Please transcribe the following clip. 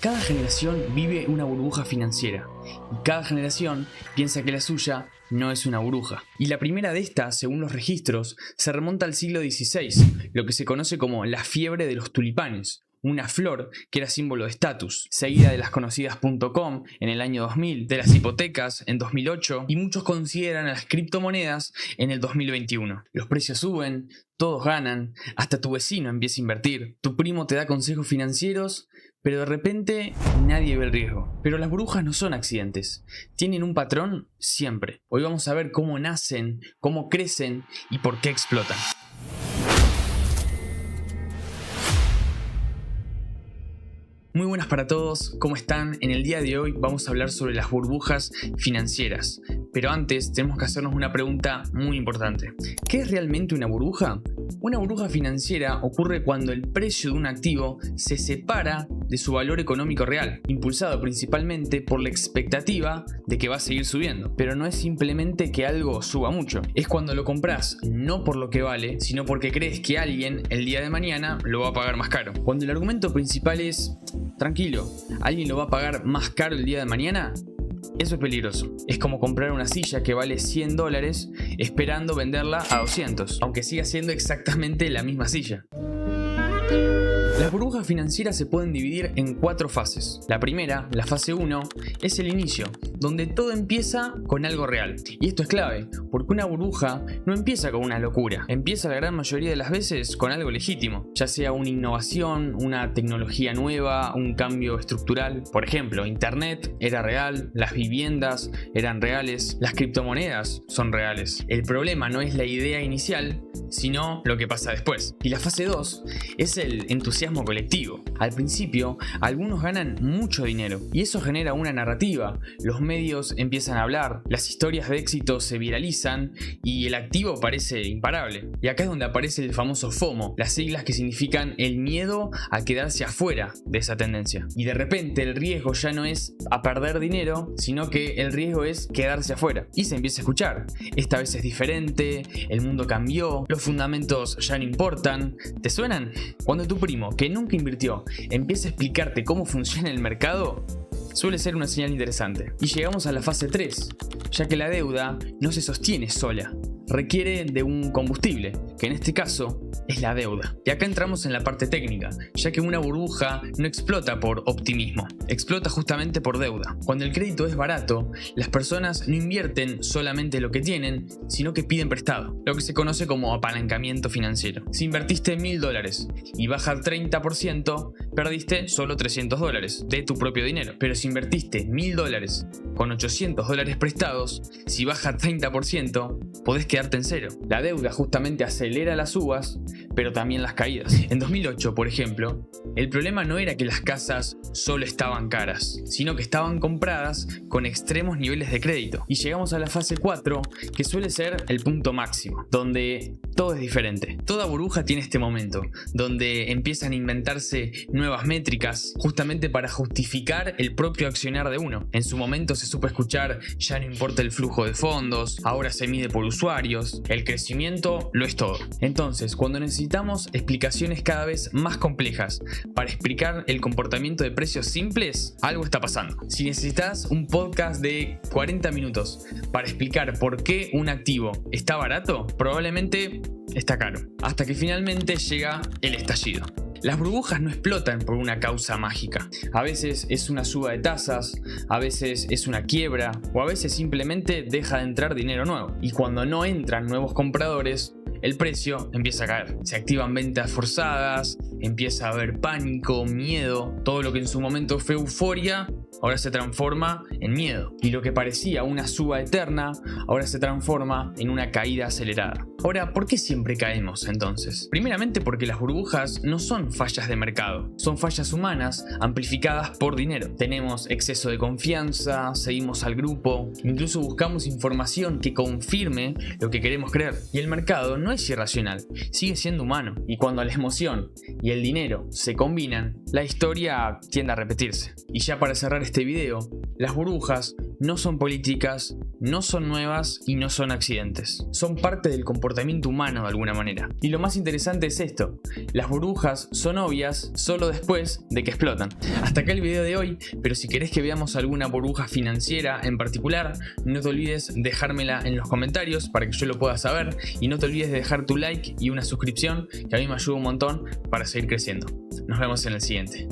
Cada generación vive una burbuja financiera y cada generación piensa que la suya no es una burbuja. Y la primera de estas, según los registros, se remonta al siglo XVI, lo que se conoce como la fiebre de los tulipanes, una flor que era símbolo de estatus, seguida de las conocidas .com en el año 2000, de las hipotecas en 2008 y muchos consideran a las criptomonedas en el 2021. Los precios suben, todos ganan, hasta tu vecino empieza a invertir, tu primo te da consejos financieros, pero de repente nadie ve el riesgo. Pero las burbujas no son accidentes, tienen un patrón siempre. Hoy vamos a ver cómo nacen, cómo crecen y por qué explotan. Muy buenas para todos, ¿cómo están? En el día de hoy vamos a hablar sobre las burbujas financieras. Pero antes tenemos que hacernos una pregunta muy importante. ¿Qué es realmente una burbuja? Una burbuja financiera ocurre cuando el precio de un activo se separa de su valor económico real, impulsado principalmente por la expectativa de que va a seguir subiendo. Pero no es simplemente que algo suba mucho, es cuando lo compras no por lo que vale, sino porque crees que alguien el día de mañana lo va a pagar más caro. Cuando el argumento principal es, tranquilo, ¿alguien lo va a pagar más caro el día de mañana? Eso es peligroso. Es como comprar una silla que vale $100 esperando venderla a 200, aunque siga siendo exactamente la misma silla. Las burbujas financieras se pueden dividir en 4 fases. La primera, la fase 1, es el inicio, donde todo empieza con algo real. Y esto es clave, porque una burbuja no empieza con una locura. Empieza la gran mayoría de las veces con algo legítimo, ya sea una innovación, una tecnología nueva, un cambio estructural. Por ejemplo, Internet era real, las viviendas eran reales, las criptomonedas son reales. El problema no es la idea inicial, sino lo que pasa después. Y la fase 2 es el entusiasmo colectivo. Al principio, algunos ganan mucho dinero y eso genera una narrativa. Los medios empiezan a hablar, las historias de éxito se viralizan y el activo parece imparable. Y acá es donde aparece el famoso FOMO, las siglas que significan el miedo a quedarse afuera de esa tendencia. Y de repente el riesgo ya no es a perder dinero, sino que el riesgo es quedarse afuera. Y se empieza a escuchar. Esta vez es diferente, el mundo cambió, los fundamentos ya no importan. ¿Te suenan? Cuando tu primo, que nunca invirtió, empieza a explicarte cómo funciona el mercado, suele ser una señal interesante. Y llegamos a la fase 3, ya que la deuda no se sostiene sola, requiere de un combustible, que en este caso es la deuda. Y acá entramos en la parte técnica, ya que una burbuja no explota por optimismo, explota justamente por deuda. Cuando el crédito es barato, las personas no invierten solamente lo que tienen, sino que piden prestado, lo que se conoce como apalancamiento financiero. Si invertiste $1000 y baja al 30%, perdiste solo $300 de tu propio dinero. Pero si invertiste $1000 con $800 prestados, si baja 30%, podés quedarte en cero. La deuda justamente acelera las subas, pero también las caídas. En 2008, por ejemplo, el problema no era que las casas solo estaban caras, sino que estaban compradas con extremos niveles de crédito. Y llegamos a la fase 4, que suele ser el punto máximo, donde todo es diferente. Toda burbuja tiene este momento, donde empiezan a inventarse nuevas métricas, justamente para justificar el propio accionar de uno. En su momento se supo escuchar, ya no importa el flujo de fondos, ahora se mide por usuarios, el crecimiento lo es todo. Entonces, cuando necesitamos explicaciones cada vez más complejas para explicar el comportamiento de precios simples, algo está pasando. Si necesitas un podcast de 40 minutos para explicar por qué un activo está barato, probablemente está caro. Hasta que finalmente llega el estallido. Las burbujas no explotan por una causa mágica. A veces es una suba de tasas, a veces es una quiebra o a veces simplemente deja de entrar dinero nuevo. Y cuando no entran nuevos compradores, el precio empieza a caer. Se activan ventas forzadas, empieza a haber pánico, miedo. Todo lo que en su momento fue euforia, ahora se transforma en miedo. Y lo que parecía una suba eterna, ahora se transforma en una caída acelerada. Ahora, ¿por qué siempre caemos entonces? Primeramente porque las burbujas no son fallas de mercado, son fallas humanas amplificadas por dinero. Tenemos exceso de confianza, seguimos al grupo, incluso buscamos información que confirme lo que queremos creer. Y el mercado no es irracional, sigue siendo humano. Y cuando la emoción y el dinero se combinan, la historia tiende a repetirse. Y ya para cerrar este video, las burbujas no son políticas, no son nuevas y no son accidentes. Son parte del comportamiento humano de alguna manera. Y lo más interesante es esto: las burbujas son obvias solo después de que explotan. Hasta acá el video de hoy, pero si querés que veamos alguna burbuja financiera en particular, no te olvides dejármela en los comentarios para que yo lo pueda saber, y no te olvides de dejar tu like y una suscripción, que a mí me ayuda un montón para seguir creciendo. Nos vemos en el siguiente.